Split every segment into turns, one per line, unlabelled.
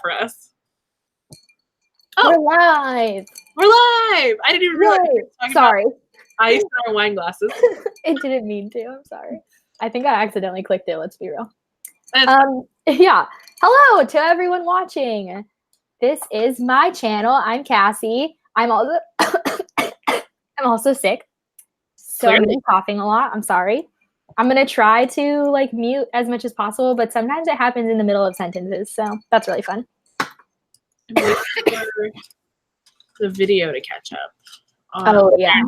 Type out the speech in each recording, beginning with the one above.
for us.
Oh, we're live.
We're live. I didn't even realize.
Sorry.
Ice in our wine glasses.
It didn't mean to. I'm sorry. I think I accidentally clicked it. Let's be real. Yeah. Hello to everyone watching. This is my channel. I'm Cassie. I'm also sick. So I'm gonna be coughing a lot. I'm sorry. I'm gonna try to like mute as much as possible, but sometimes it happens in the middle of sentences, so that's really fun.
I'm waiting for the video to catch up.
Oh yeah.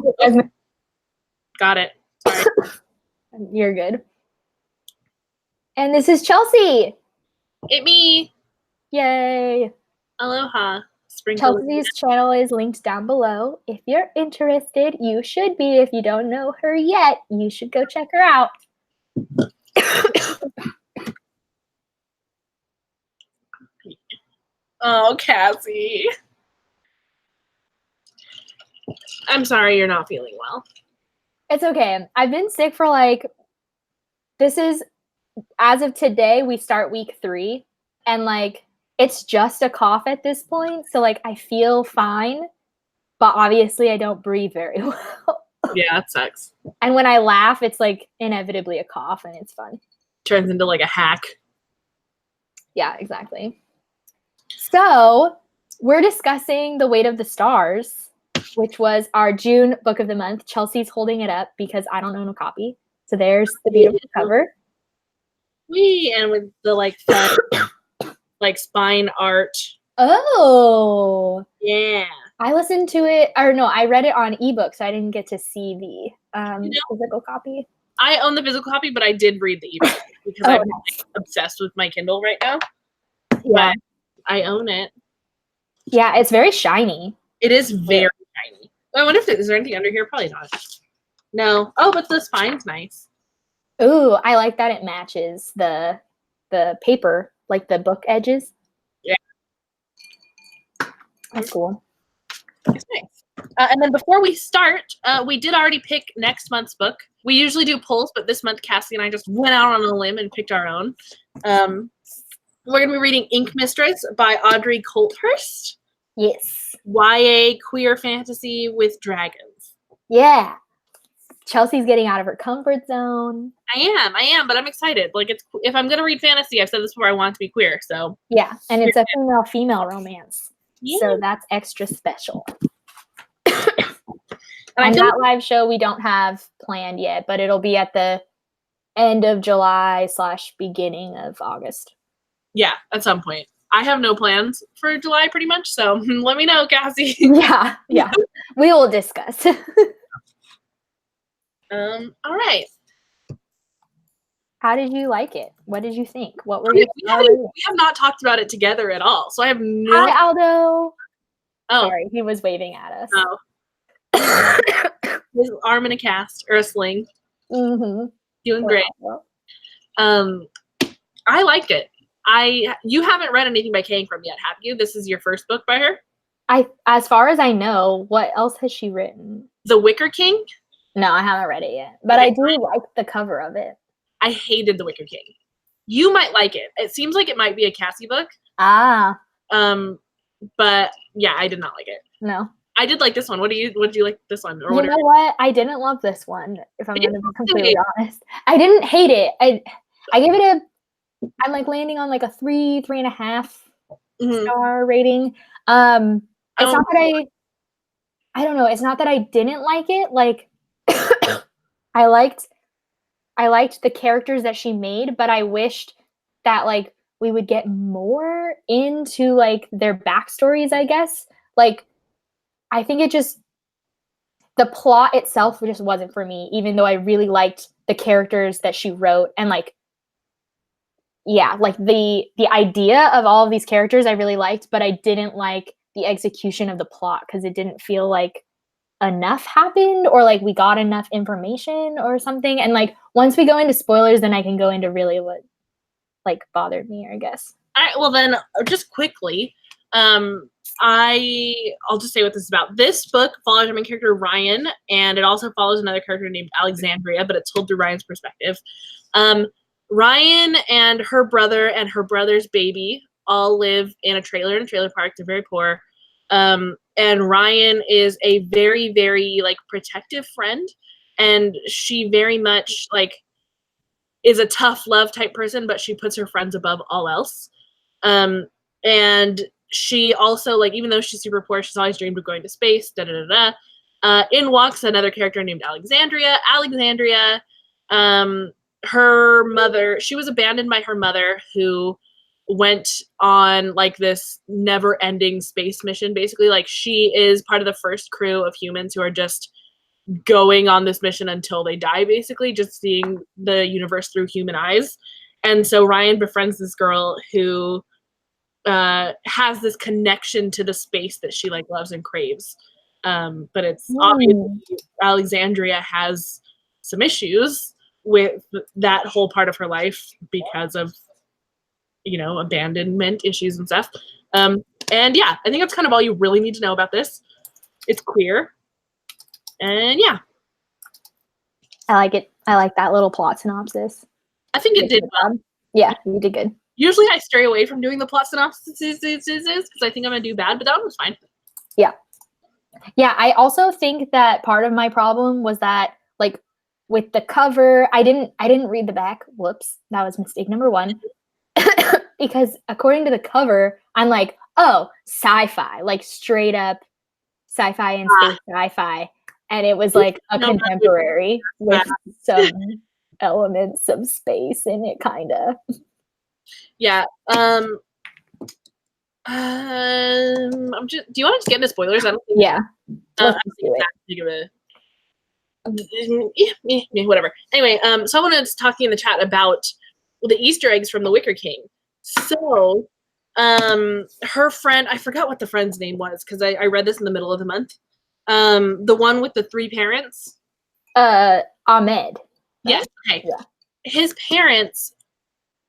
Got it. Sorry.
You're good. And this is Chelsea.
It me.
Yay.
Aloha.
Chelsea's channel is linked down below. If you're interested, you should be. If you don't know her yet, you should go check her out.
Oh, Cassie. I'm sorry you're not feeling well.
It's okay. I've been sick for this is, as of today, we start week 3. And it's just a cough at this point. So I feel fine. But obviously I don't breathe very well.
Yeah, it sucks.
And when I laugh, it's inevitably a cough and it's fun.
Turns into a hack.
Yeah, exactly. So we're discussing The Weight of the Stars, which was our June book of the month. Chelsea's holding it up because I don't own a copy. So there's the beautiful cover.
And with the fun, spine art.
Oh.
Yeah.
I listened to it, or no, I read it on ebook, so I didn't get to see the physical copy.
I own the physical copy, but I did read the ebook because I'm obsessed with my Kindle right now.
Yeah.
But I own it.
Yeah, it's very shiny.
It is very shiny. I wonder if is there anything under here? Probably not. No. Oh, but the spine's nice.
Ooh, I like that it matches the paper, the book edges.
Yeah.
That's cool.
It's nice. And then before we start, we did already pick next month's book. We usually do polls, but this month Cassie and I just went out on a limb and picked our own. We're going to be reading Ink Mistress by Audrey Colthurst.
Yes.
YA queer fantasy with dragons.
Yeah. Chelsea's getting out of her comfort zone.
I am, but I'm excited. If I'm going to read fantasy, I've said this before, I want it to be queer, so.
Yeah, and it's a female-female romance.
Yeah.
So that's extra special. And that live show we don't have planned yet, but it'll be at the end of July / beginning of August.
Yeah, at some point. I have no plans for July pretty much, so let me know, Cassie.
Yeah. We will discuss.
All right.
How did you like it? What did you think? What were
we have not talked about it together at all, so I have no.
Hi, Aldo.
Oh,
sorry, he was waving at us.
Oh. His arm in a cast or a sling.
Mm-hmm.
Doing great. I liked it. You haven't read anything by Ankrum yet, have you? This is your first book by her?
As far as I know, what else has she written?
The Wicker King?
No, I haven't read it yet. But I do like the cover of it.
I hated The Wicker King. You might like it. It seems like it might be a Cassie book.
Ah.
But yeah, I did not like it.
No.
I did like this one. What did you like this one?
Or you know what? I didn't love this one, if I'm going to be completely honest. I didn't hate it. I gave it I'm landing on a 3.5 star rating. It's not that I don't know. It's not that I didn't like it. I liked the characters that she made, but I wished that we would get more into their backstories, I guess. I think the plot itself just wasn't for me, even though I really liked the characters that she wrote and the idea of all of these characters I really liked, but I didn't like the execution of the plot because it didn't feel like enough happened or we got enough information or something. And once we go into spoilers, then I can go into really what bothered me, I guess.
All right, well then just quickly, I'll just say what this is about. This book follows our main character Ryan, and it also follows another character named Alexandria, but it's told through Ryan's perspective. Ryan and her brother's baby all live in a trailer park. They're very poor. And Ryan is a very, very like protective friend, and she very much like is a tough love type person, but she puts her friends above all else. And she also, like, even though she's super poor, she's always dreamed of going to space, in walks another character named Alexandria. Her mother, she was abandoned by her mother, who went on like this never-ending space mission, basically. Like, she is part of the first crew of humans who are just going on this mission until they die, basically, just seeing the universe through human eyes. And so Ryan befriends this girl who has this connection to the space that she like loves and craves. But it's obviously Alexandria has some issues with that whole part of her life because of, you know, abandonment issues and stuff. And yeah, I think that's kind of all you really need to know about this. It's queer. And yeah.
I like it. I like that little plot synopsis.
I think it did well.
Yeah, you did good.
Usually I stray away from doing the plot synopsis because I think I'm going to do bad, but that one was fine.
Yeah. Yeah, I also think that part of my problem was that, like, with the cover, I didn't read the back. Whoops, that was mistake number one. Because according to the cover, I'm like, oh, sci-fi, like straight up sci-fi and space sci-fi. And it was like a contemporary with some elements of space in it, kind of.
Yeah. Do you want to get into spoilers? I don't think
yeah. Let's do
it. Whatever. Anyway, so I wanted to talk in the chat about the Easter eggs from The Wicker King. So, her friend, I forgot what the friend's name was because I read this in the middle of the month. The one with the 3 parents.
Ahmed.
Yes. Okay.
Yeah.
His parents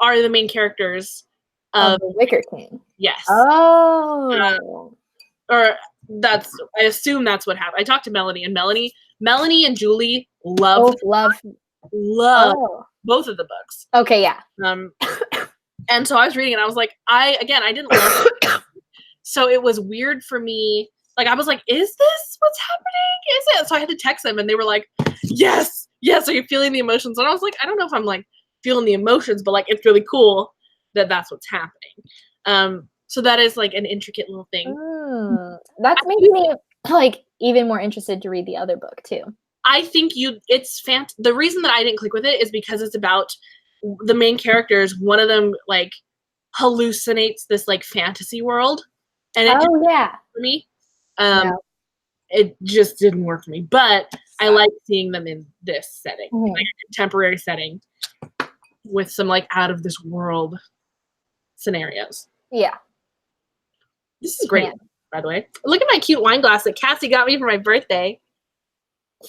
are the main characters of
The Wicker King.
Yes.
Oh.
Or I assume that's what happened. I talked to Melanie and Julie love both of the books.
Okay, yeah.
And so I was reading and I was like, I didn't love it. So it was weird for me. Like, I was like, is this what's happening? Is it? So I had to text them and they were like, yes. Are you feeling the emotions? And I was like, I don't know if I'm like feeling the emotions, but like, it's really cool that that's what's happening. So that is like an intricate little thing.
That's making me like even more interested to read the other book too.
I think the reason that I didn't click with it is because it's about the main characters. One of them like hallucinates this like fantasy world, and it didn't work for me. It just didn't work for me. But I like seeing them in this setting, like a contemporary setting, with some like out of this world scenarios.
Yeah.
This is great, by the way. Look at my cute wine glass that Cassie got me for my birthday.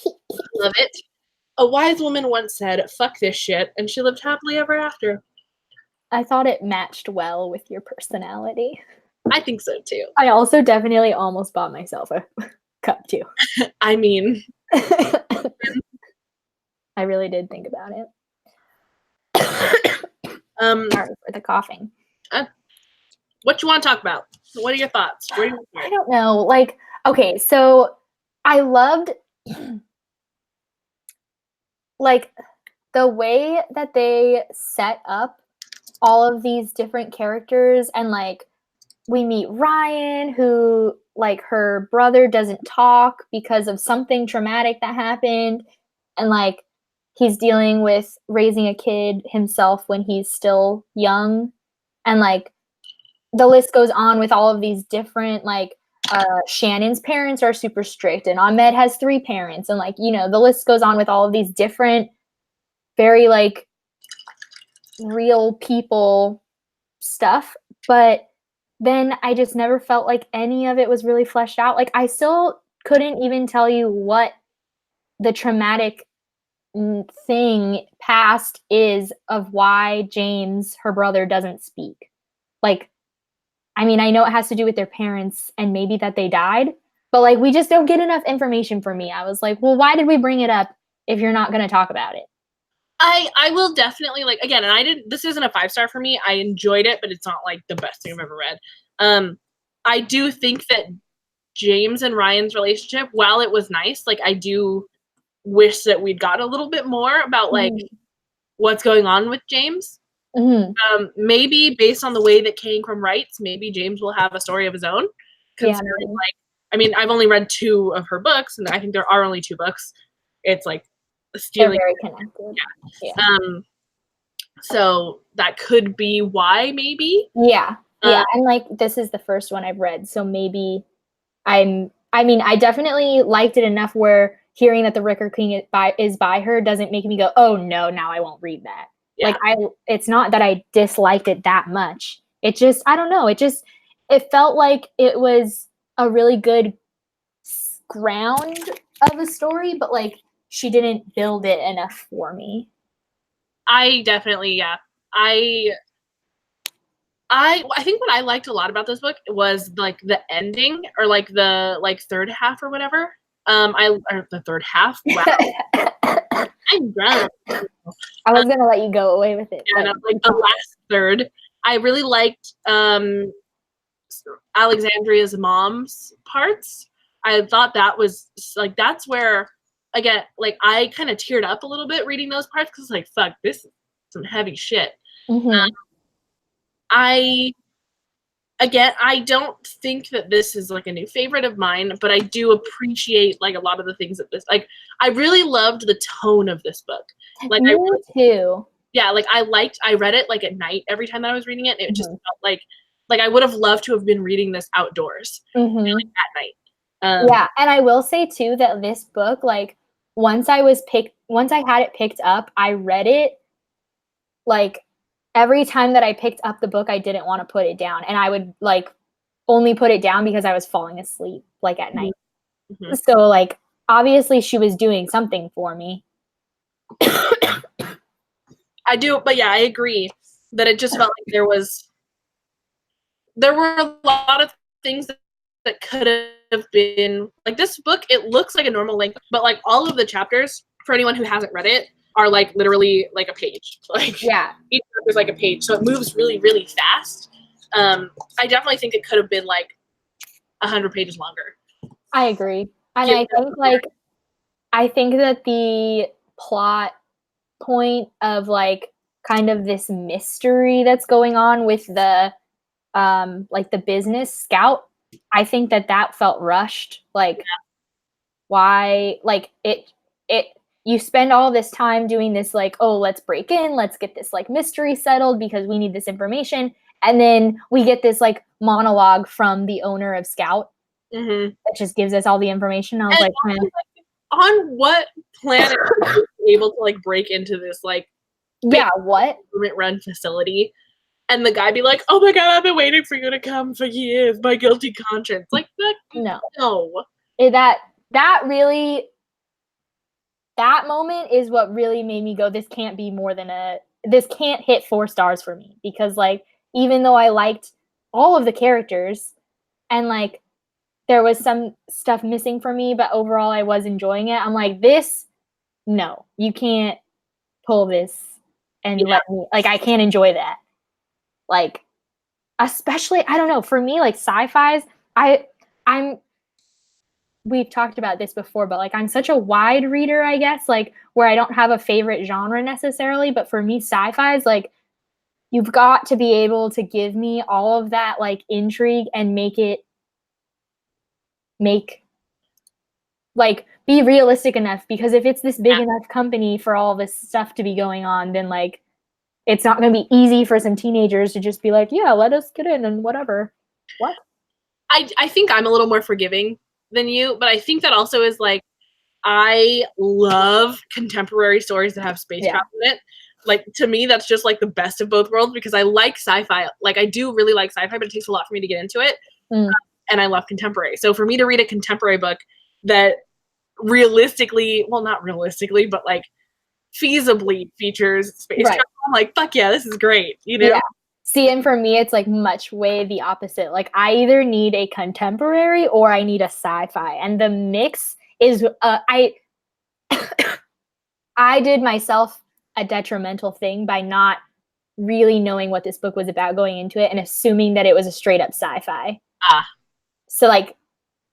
Love it. A wise woman once said, "Fuck this shit," and she lived happily ever after.
I thought it matched well with your personality.
I think so, too.
I also definitely almost bought myself a cup, too.
I mean.
I really did think about it. Sorry for the coughing.
What you want to talk about? What are your thoughts?
I don't know. Like, okay, so I loved like the way that they set up all of these different characters, and like we meet Ryan, who like her brother doesn't talk because of something traumatic that happened, and like he's dealing with raising a kid himself when he's still young, and like the list goes on with all of these different, like, Shannon's parents are super strict, and Ahmed has 3 parents, and, like, you know, the list goes on with all of these different, very, like, real people stuff, but then I just never felt like any of it was really fleshed out. Like, I still couldn't even tell you what the traumatic thing past is of why James, her brother, doesn't speak. Like, I mean, I know it has to do with their parents and maybe that they died, but like, we just don't get enough information for me. I was like, well, why did we bring it up if you're not going to talk about it?
I will definitely like again, and this isn't a 5-star for me. I enjoyed it, but it's not like the best thing I've ever read. I do think that James and Ryan's relationship, while it was nice, like I do wish that we'd got a little bit more about like what's going on with James. Maybe based on the way that Ankrum writes, maybe James will have a story of his own. Considering like, I mean, I've only read 2 of her books, and I think there are only 2 books. It's like stealing.
They're very connected.
Yeah. So that could be why, maybe.
Yeah. And like this is the first one I've read, so maybe I mean, I definitely liked it enough where hearing that the Ricker King is by her doesn't make me go, oh no, now I won't read that. Yeah. Like it's not that I disliked it that much. It just, I don't know. It felt like it was a really good ground of a story, but like she didn't build it enough for me.
I definitely, yeah. I think what I liked a lot about this book was like the ending, or like the like third half or whatever. Or the third half. Wow. I'm drunk.
I was gonna let you go away with it.
Yeah, like the last third. I really liked Alexandria's mom's parts. I thought that was like, that's where again, like I kind of teared up a little bit reading those parts because like, fuck, this is some heavy shit. I don't think that this is like a new favorite of mine, but I do appreciate like a lot of the things that this, like I really loved the tone of this book. Like
me too.
Yeah, like I read it like at night every time that I was reading it. It just felt like I would have loved to have been reading this outdoors, like at night.
Yeah, and I will say too that this book, like once I had it picked up, I read it like every time that I picked up the book, I didn't want to put it down, and I would like only put it down because I was falling asleep like at night. So like obviously she was doing something for me.
I do, but yeah, I agree that it just felt like there were a lot of things that could have been like, this book, it looks like a normal length, but like all of the chapters, for anyone who hasn't read it, are like literally like a page. Like
yeah,
each chapter is like a page, so it moves really, really fast. I definitely think it could have been like 100 pages longer.
I agree, and I think that the plot point of like kind of this mystery that's going on with the like the business scout, I think that felt rushed. Like why, like it you spend all this time doing this like, oh, let's break in, let's get this like mystery settled because we need this information, and then we get this like monologue from the owner of Scout that just gives us all the information. I was like,
on what planet are you able to like break into this like
what
government run facility, and the guy be like, oh my god, I've been waiting for you to come for years, my guilty conscience. Like no.
That moment is what really made me go, this can't hit 4 stars for me, because like even though I liked all of the characters and like there was some stuff missing for me, but overall I was enjoying it. I'm like, no, you can't pull this and let me, like, I can't enjoy that. Like, especially, I don't know, for me, like sci-fis, we've talked about this before, but like I'm such a wide reader, I guess, like where I don't have a favorite genre necessarily, but for me, sci-fi is like, you've got to be able to give me all of that like intrigue and be realistic enough, because if it's this big enough company for all this stuff to be going on, then like it's not going to be easy for some teenagers to just be like, yeah, let us get in and whatever. What?
I think I'm a little more forgiving than you, but I think that also is like, I love contemporary stories that have spacecraft in it. Like, to me, that's just like the best of both worlds, because I like sci-fi. Like, I do really like sci-fi, but it takes a lot for me to get into it. And I love contemporary. So for me to read a contemporary book that realistically, well, not realistically, but like feasibly features space travel, I'm like, fuck yeah, this is great. You know? Yeah.
See, and for me, it's like much way the opposite. Like, I either need a contemporary or I need a sci-fi, and the mix is I did myself a detrimental thing by not really knowing what this book was about going into it and assuming that it was a straight up sci-fi. So like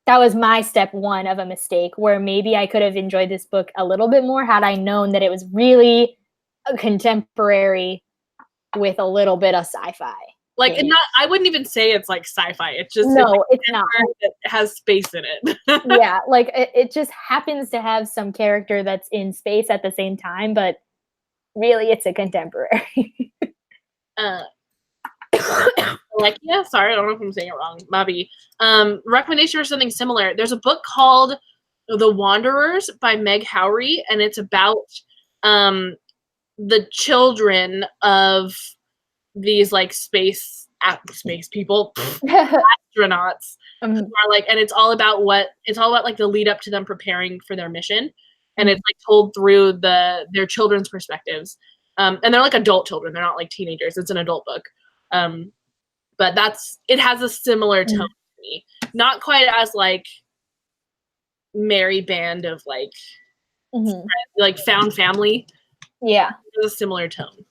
that was my step one of a mistake, where maybe I could have enjoyed this book a little bit more had I known that it was really a contemporary with a little bit of sci-fi.
Like, and not, I wouldn't even say it's like sci-fi. It's just
it's not.
It has space in it.
Yeah, like it just happens to have some character that's in space at the same time, but really it's a contemporary.
Like, yeah, sorry, I don't know if I'm saying it wrong. Mabi. Recommendation for something similar. There's a book called The Wanderers by Meg Howry, and it's about the children of these like space people, astronauts, who are like, and it's all about like the lead up to them preparing for their mission, and it's like told through their children's perspectives, and they're like adult children, they're not like teenagers. It's an adult book, but it has a similar tone to me, not quite as like merry band of like like found family.
Yeah,
it's a similar tone.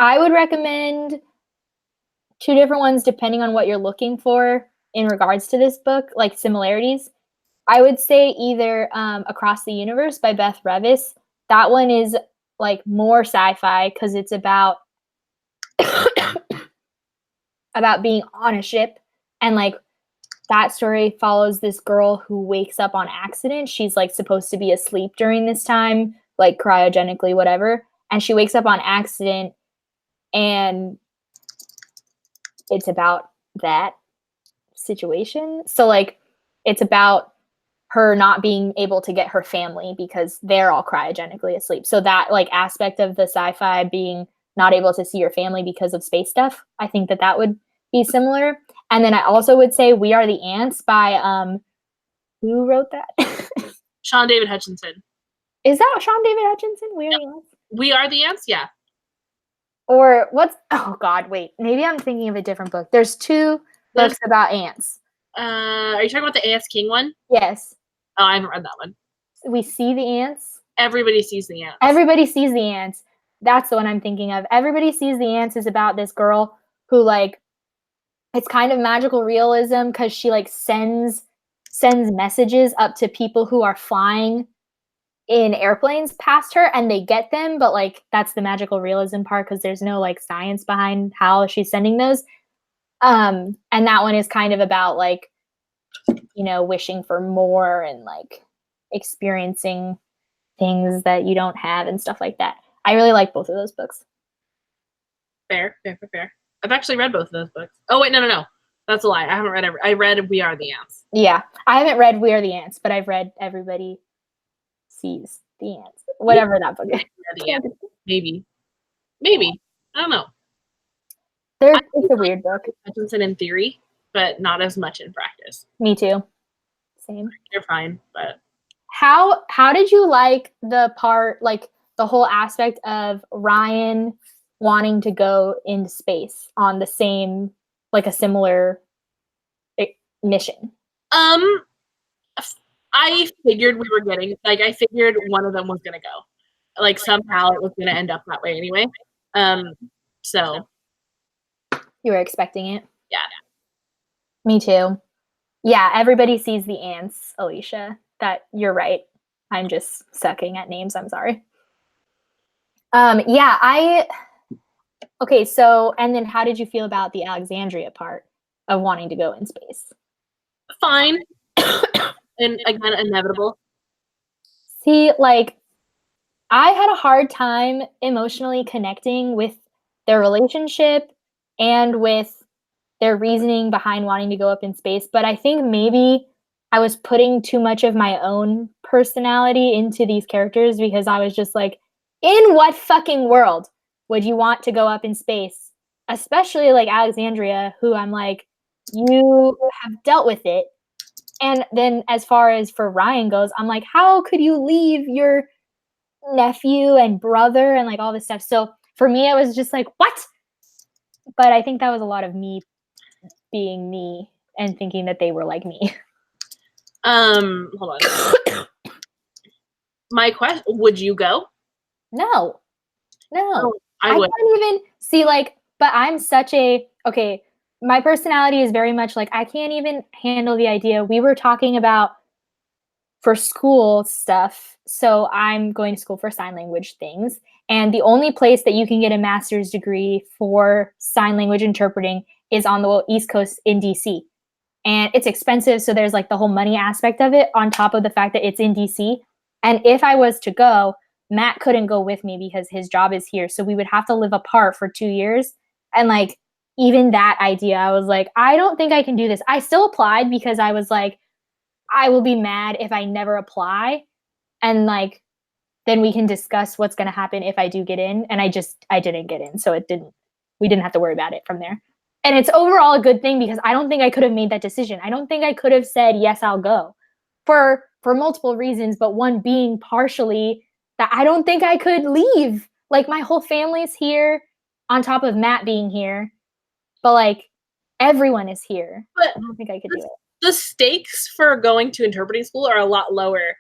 I would recommend 2 different ones depending on what you're looking for in regards to this book, like similarities. I would say either Across the Universe by Beth Revis. That one is like more sci-fi because it's about about being on a ship, and like that story follows this girl who wakes up on accident. She's like supposed to be asleep during this time, like cryogenically, whatever, and she wakes up on accident, and it's about that situation. So like it's about her not being able to get her family because they're all cryogenically asleep. So that like aspect of the sci-fi, being not able to see your family because of space stuff, I think that would be similar. And then I also would say We Are the Ants by who wrote that?
Sean David Hutchinson.
Is that Sean David Hutchinson? We Are the Ants?
We Are the Ants, yeah.
Or what's, oh God, wait, maybe I'm thinking of a different book. There's 2 books about ants.
Are you talking about the Ants King one?
Yes.
Oh, I haven't read that one.
We See the Ants.
Everybody Sees the Ants.
Everybody Sees the Ants. That's the one I'm thinking of. Everybody Sees the Ants is about this girl who like, it's kind of magical realism because she like sends messages up to people who are flying in airplanes past her, and they get them, but like that's the magical realism part because there's no like science behind how she's sending those. And that one is kind of about like, you know, wishing for more and like experiencing things that you don't have and stuff like that. I really like both of those books.
Fair. I've actually read both of those books. Oh wait, no. That's a lie. I haven't read I read We Are the Ants. Yeah,
I haven't read We Are the Ants, but I've read Everybody Sees the Ants. Whatever that book is.
The Ants. Maybe. I don't know.
It's a weird book.
Hutchinson in theory, but not as much in practice.
Me too. Same.
You're fine, but
how did you like the part, like the whole aspect of Ryan wanting to go into space on the same, like a similar mission?
I figured we were getting, like, I figured one of them was gonna go. Like, somehow it was gonna end up that way anyway. So.
You were expecting it?
Yeah.
Me too. Yeah, Everybody Sees the Ants, Alicia. That, you're right. I'm just sucking at names, I'm sorry. Okay, so, and then how did you feel about the Alexandria part of wanting to go in space?
Fine. And again, inevitable.
See, like, I had a hard time emotionally connecting with their relationship and with their reasoning behind wanting to go up in space, but I think maybe I was putting too much of my own personality into these characters because I was just like, in what fucking world would you want to go up in space? Especially like Alexandria, who I'm like, you have dealt with it. And then as far as for Ryan goes, I'm like, how could you leave your nephew and brother and like all this stuff? So for me, it was just like, what? But I think that was a lot of me being me and thinking that they were like me.
Hold on. My question, would you go?
No. No.
I would.
can't even see, like, but I'm such a, okay, my personality is very much like, I can't even handle the idea. We were talking about for school stuff. So I'm going to school for sign language things. And the only place that you can get a master's degree for sign language interpreting is on the East Coast in DC. And it's expensive. So there's like the whole money aspect of it on top of the fact that it's in DC. And if I was to go, Matt couldn't go with me because his job is here. So we would have to live apart for 2 years. And like, even that idea, I was like, I don't think I can do this. I still applied because I was like, I will be mad if I never apply. And like, then we can discuss what's going to happen if I do get in. And I didn't get in. So we didn't have to worry about it from there. And it's overall a good thing because I don't think I could have made that decision. I don't think I could have said, yes, I'll go for multiple reasons. But one being partially that I don't think I could leave. Like my whole family's here on top of Matt being here. But like everyone is here.
But
I don't think I could do it.
The stakes for going to interpreting school are a lot lower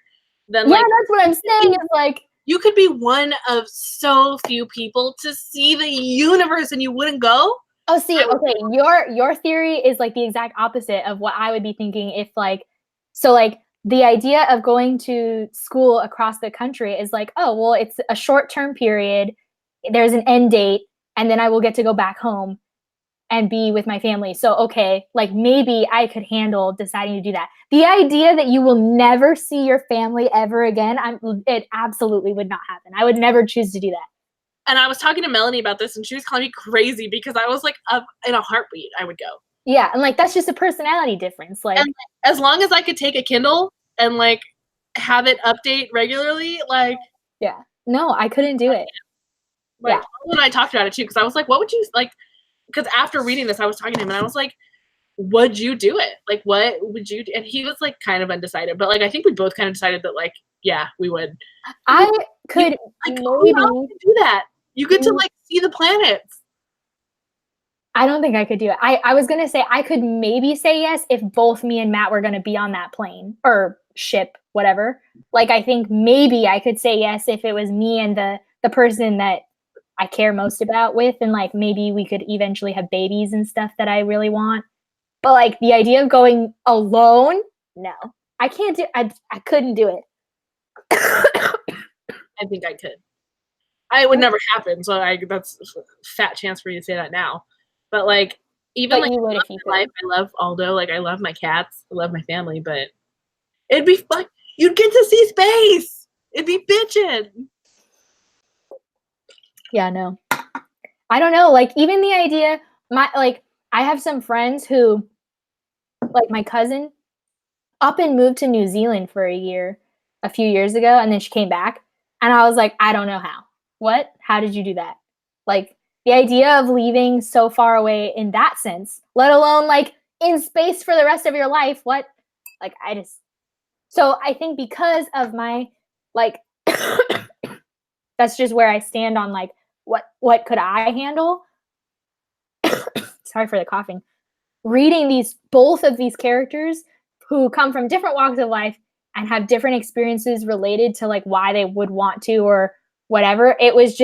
than
that's what I'm saying. Is like
you could be one of so few people to see the universe and you wouldn't go.
Oh, see, okay, your theory is like the exact opposite of what I would be thinking if like, so like the idea of going to school across the country is like, oh, well, it's a short-term period. There's an end date, and then I will get to go back home and be with my family. So, okay, like maybe I could handle deciding to do that. The idea that you will never see your family ever again, it absolutely would not happen. I would never choose to do that.
And I was talking to Melanie about this, and she was calling me crazy because I was like, in a heartbeat, I would go.
Yeah, and like that's just a personality difference. Like,
and as long as I could take a Kindle and like have it update regularly, like
yeah, no, I couldn't do it.
Like, yeah, when I talked about it too, because I was like, what would you like? Because after reading this, I was talking to him, and I was like, would you do it? Like, what would you do? And he was like kind of undecided, but like I think we both kind of decided that like, yeah, we would.
I could
like,
maybe
do that. You get to like see the planets.
I don't think I could do it. I was gonna say I could maybe say yes if both me and Matt were gonna be on that plane or ship, whatever. Like I think maybe I could say yes if it was me and the person that I care most about with, and like maybe we could eventually have babies and stuff that I really want. But like the idea of going alone, no. I can't do I couldn't do it.
I think I could. It would never happen, so that's a fat chance for you to say that now. But like even like
you would if you could.
I love Aldo, like I love my cats, I love my family, but it'd be fun. You'd get to see space. It'd be bitchin'.
Yeah, no. I don't know. Like even the idea, I have some friends who, like my cousin, up and moved to New Zealand for a few years ago, and then she came back, and I was like, I don't know how. What? How did you do that? Like the idea of leaving so far away in that sense, let alone like in space for the rest of your life. What? Like so I think because of my like, that's just where I stand on like, what could I handle? Sorry for the coughing. Reading both of these characters who come from different walks of life and have different experiences related to like why they would want to or whatever. It was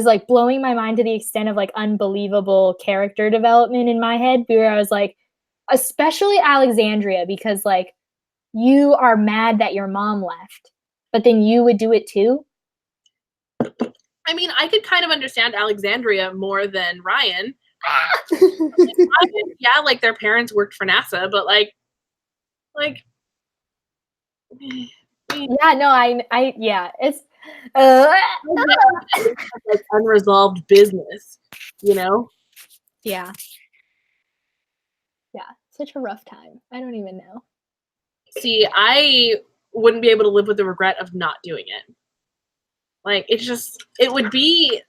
like blowing my mind to the extent of like unbelievable character development in my head, where I was like, especially Alexandria, because like you are mad that your mom left, but then you would do it too.
I mean, I could kind of understand Alexandria more than Ryan. Ryan, yeah, like their parents worked for NASA, but like
yeah, no, I yeah, it's
like unresolved business, you know?
Yeah, such a rough time. I don't even know.
See, I wouldn't be able to live with the regret of not doing it. Like, it would be,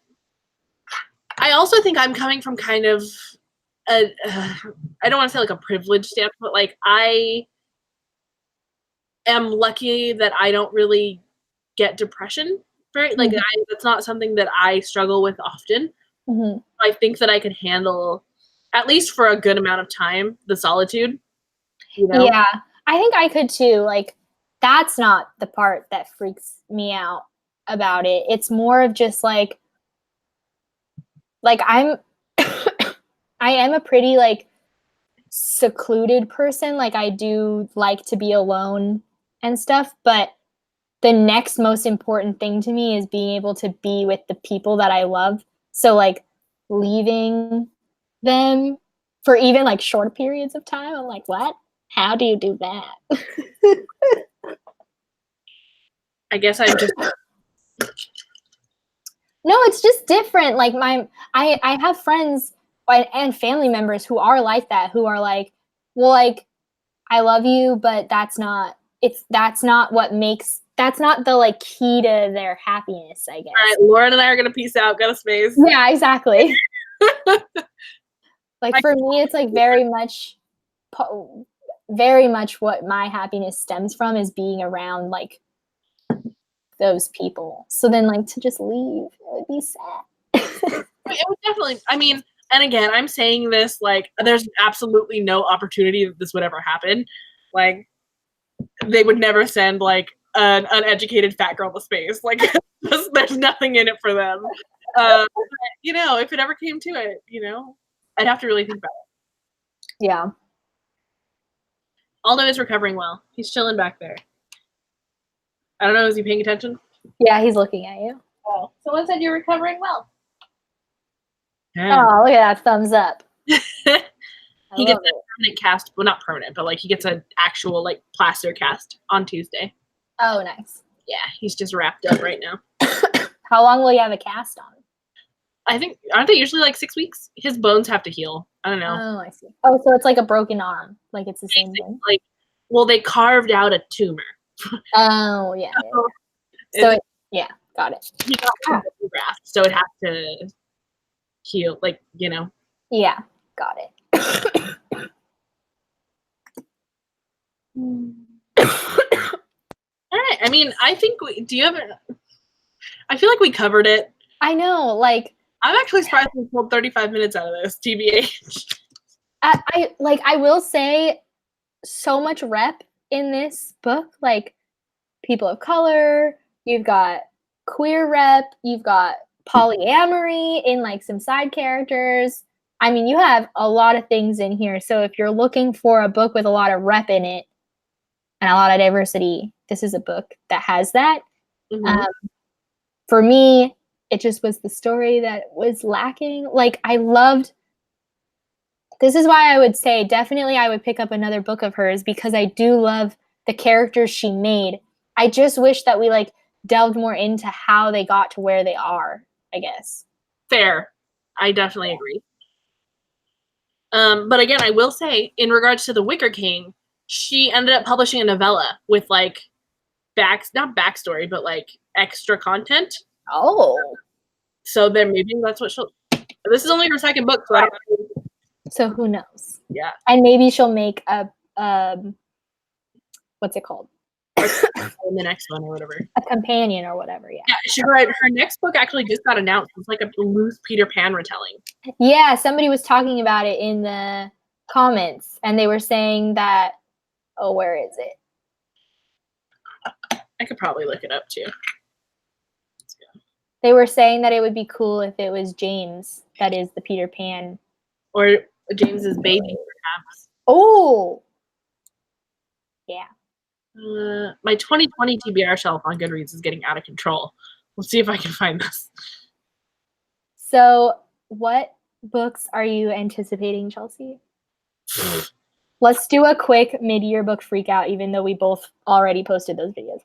I also think I'm coming from kind of I don't want to say like a privileged standpoint, but like I am lucky that I don't really get depression very, like that's not something that I struggle with often.
Mm-hmm.
I think that I could handle, at least for a good amount of time, the solitude. You know?
Yeah, I think I could too. Like, that's not the part that freaks me out about it. It's more of just like I'm I am a pretty like secluded person. Like I do like to be alone and stuff, but the next most important thing to me is being able to be with the people that I love. So like leaving them for even like short periods of time, I'm like, what? How do you do that?
I guess I'm just
No, it's just different. Like I have friends and family members who are like that, who are like, well, like I love you, but that's not the like key to their happiness, I guess.
All right, Lauren and I are gonna peace out, go to space.
Yeah, exactly. Like for me, it's like very much what my happiness stems from is being around like those people. So then like to just leave, it would be sad.
It would definitely, I mean, and again, I'm saying this like there's absolutely no opportunity that this would ever happen. Like they would never send like an uneducated fat girl to space. Like there's nothing in it for them. You know, if it ever came to it, you know, I'd have to really think about it.
Yeah.
Aldo is recovering well. He's chilling back there. I don't know, is he paying attention?
Yeah, he's looking at you.
Oh, someone said you're recovering well.
Yeah. Oh, look at that thumbs up.
He gets a permanent cast. Well, not permanent, but like he gets an actual like plaster cast on Tuesday.
Oh, nice.
Yeah, he's just wrapped up right now.
How long will you have a cast on?
I think, aren't they usually like 6 weeks? His bones have to heal. I don't know.
Oh, I see. Oh, so it's like a broken arm. Like it's the same thing.
Like, well, they carved out a tumor.
Oh, yeah. So got it.
He got graft, so it has to heal, like, you know.
Yeah, got it.
All right. I mean, I think I feel like we covered it.
I know, like
I'm actually surprised we pulled 35 minutes out of this, TBH.
I will say so much rep in this book, like people of color, you've got queer rep, you've got polyamory in like some side characters. I mean, you have a lot of things in here. So if you're looking for a book with a lot of rep in it and a lot of diversity, this is a book that has that. Mm-hmm. For me, it just was the story that was lacking. Like this is why I would say definitely I would pick up another book of hers, because I do love the characters she made. I just wish that we like delved more into how they got to where they are, I guess.
Fair. I definitely agree. But again, I will say, in regards to The Wicker King, she ended up publishing a novella with like not backstory, but like extra content.
Oh.
So then maybe that's what she'll. This is only her second book, so I don't know.
So who knows?
Yeah.
And maybe she'll make a what's it called?
In the next one or whatever.
A companion or whatever, yeah.
Yeah, her next book actually just got announced. It's like a loose Peter Pan retelling.
Yeah, somebody was talking about it in the comments, and they were saying that, oh, where is it?
I could probably look it up too.
They were saying that it would be cool if it was James that is the Peter Pan.
Or James's baby, perhaps.
Oh! Yeah.
My 2020 TBR shelf on Goodreads is getting out of control. We'll see if I can find this.
So, what books are you anticipating, Chelsea? Let's do a quick mid-year book freakout, even though we both already posted those videos.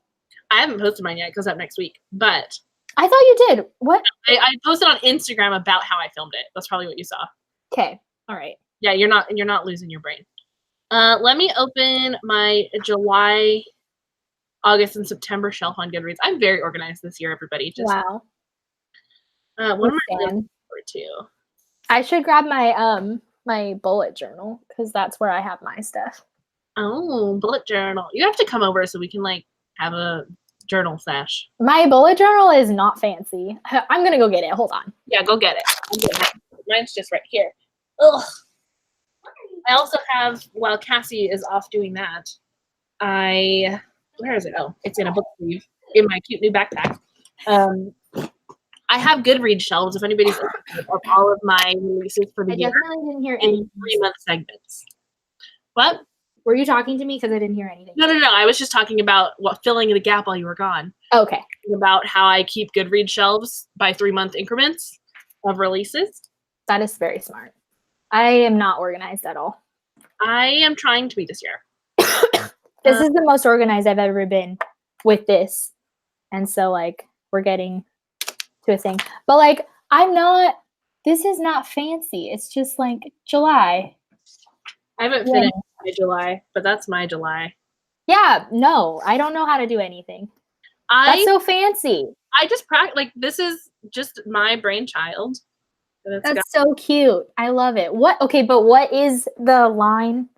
I haven't posted mine yet. It goes up next week. But
I thought you did. What?
I posted on Instagram about how I filmed it. That's probably what you saw.
Okay. All right.
Yeah, you're not losing your brain. Let me open my July, August, and September shelf on Goodreads. I'm very organized this year, everybody.
Wow.
What am I looking forward to?
I should grab my my bullet journal, because that's where I have my stuff.
Oh, bullet journal. You have to come over so we can like have a journal sesh.
My bullet journal is not fancy. I'm gonna go get it. Hold on.
Yeah, go get it. Mine's just right here. Ugh. I also have, while Cassie is off doing that, where is it? Oh, it's in a book sleeve in my cute new backpack. I have Goodreads shelves if anybody's interested of all of my releases for the year.
I definitely didn't hear
in
anything.
3-month segments. What?
Were you talking to me? Because I didn't hear anything.
No. I was just talking about filling the gap while you were gone.
Okay.
About how I keep Goodreads shelves by 3-month increments of releases.
That is very smart. I am not organized at all.
I am trying to be this year.
This is the most organized I've ever been with this. And so, like, we're getting to a thing. But, like, this is not fancy. It's just, like, July.
I haven't finished my July, but that's my July.
Yeah, no, I don't know how to do anything. That's so fancy.
I just practice. Like, this is just my brainchild.
That's so cute. I love it. Okay, but what is the line?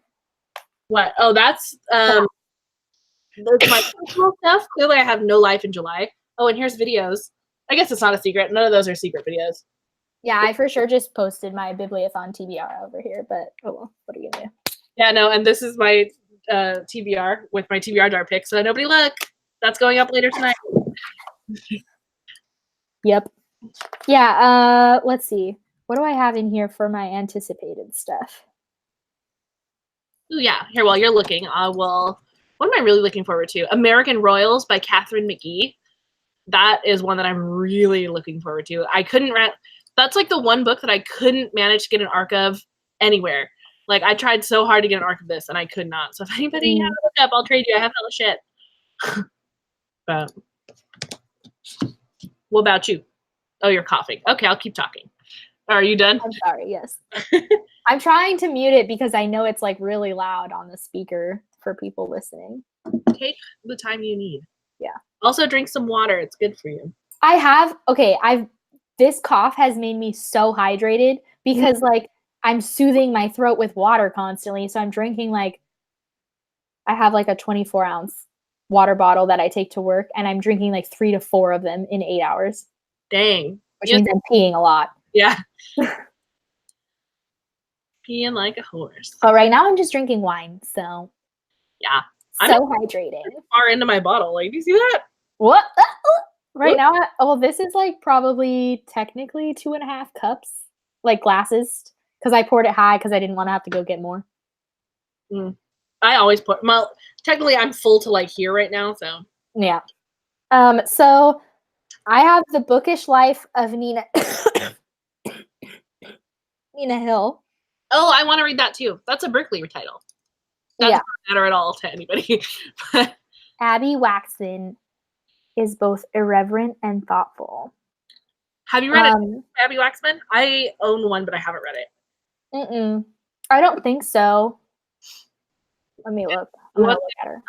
What? Oh, that's my personal stuff. Clearly, I have no life in July. Oh, and here's videos. I guess it's not a secret. None of those are secret videos.
Yeah, I for sure just posted my Bibliothon TBR over here, but oh well, what are you gonna do?
Yeah, no, and this is my TBR with my TBR jar pick. So nobody look. That's going up later tonight.
Yep. Yeah, let's see. What do I have in here for my anticipated stuff?
Ooh, yeah. Here, while you're looking, I will. What am I really looking forward to? American Royals by Catherine McGee. That is one that I'm really looking forward to. I couldn't that's like the one book that I couldn't manage to get an arc of anywhere. Like, I tried so hard to get an arc of this, and I could not. So if anybody has a look up, I'll trade you. I have hella shit. But what about you? Oh, you're coughing. Okay, I'll keep talking. Are you done?
I'm sorry, yes. I'm trying to mute it because I know it's like really loud on the speaker for people listening.
Take the time you need.
Yeah.
Also drink some water. It's good for you.
This cough has made me so hydrated because like I'm soothing my throat with water constantly. So I'm drinking I have like a 24-ounce water bottle that I take to work, and I'm drinking like 3 to 4 of them in 8 hours.
Dang.
Which means I'm peeing a lot.
Yeah. Peeing like a horse.
But right now I'm just drinking wine, so
yeah.
So hydrating.
Far into my bottle. Like, do you see that?
What? Right now, this is like probably technically 2.5 cups, like glasses, because I poured it high because I didn't want to have to go get more.
I always technically I'm full to like here right now, so.
Yeah. So I have The Bookish Life of Nina Hill.
Oh, I want to read that too. That's a Berkeley title. That doesn't matter at all to anybody.
Abby Waxman is both irreverent and thoughtful.
Have you read it, Abby Waxman? I own one, but I haven't read it.
I don't think so. Let me look. I'm gonna look at her.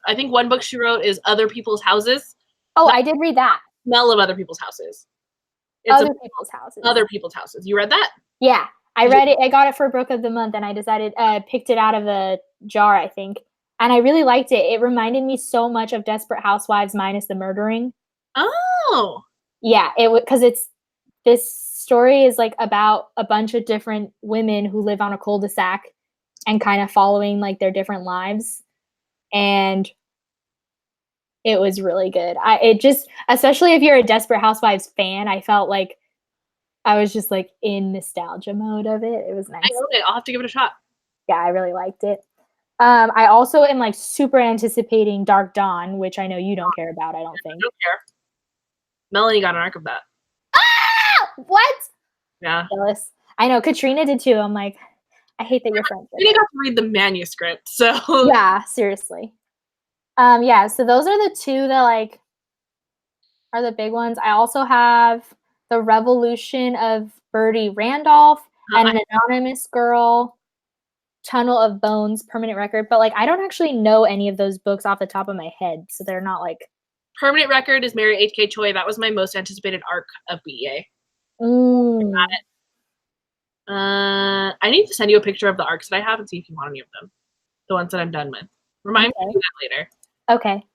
I think one book she wrote is Other People's Houses.
Oh, I did read that.
Smell of Other People's Houses.
Other People's Houses.
Other People's Houses. You read that?
Yeah. I read it. I got it for Book of the Month, and I decided, picked it out of a jar, I think. And I really liked it. It reminded me so much of Desperate Housewives minus the murdering.
Oh.
Yeah, because this story is like about a bunch of different women who live on a cul-de-sac and kind of following like their different lives. And it was really good. Especially if you're a Desperate Housewives fan, I felt like I was just like in nostalgia mode of it. It was nice.
I love it. I'll have to give it a shot.
Yeah, I really liked it. I also am like super anticipating Dark Dawn, which I know you don't care about, I don't think. I don't care.
Melanie got an arc of that.
Ah! What?
Yeah.
Jealous. I know, Catriona did too. I'm like, I hate that you're friends with her.
You got to read the manuscript, so.
Yeah, seriously. Yeah, so those are the two that like are the big ones. I also have The Revolution of Bertie Randolph and An Anonymous Girl, Tunnel of Bones, Permanent Record. But like, I don't actually know any of those books off the top of my head, so they're not like.
Permanent Record is Mary H.K. Choi. That was my most anticipated arc of BEA. I got it. I need to send you a picture of the arcs that I have and see if you want any of them. The ones that I'm done with. Remind me to do that later.
Okay.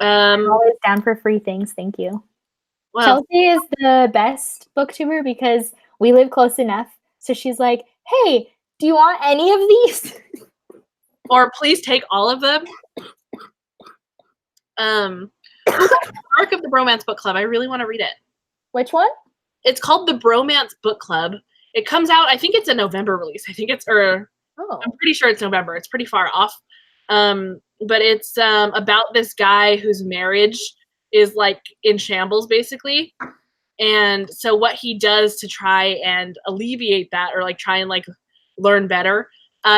I'm always down for free things. Thank you. Well, Chelsea is the best booktuber because we live close enough. So she's like, hey, do you want any of these?
Or please take all of them. Arc of the Bromance Book Club. I really want to read it.
Which one?
It's called the Bromance Book Club. It comes out, I think it's a November release. I think it's, or I'm pretty sure it's November. It's pretty far off. But it's about this guy whose marriage is like in shambles, basically. And so what he does to try and alleviate that, or like try and like learn better,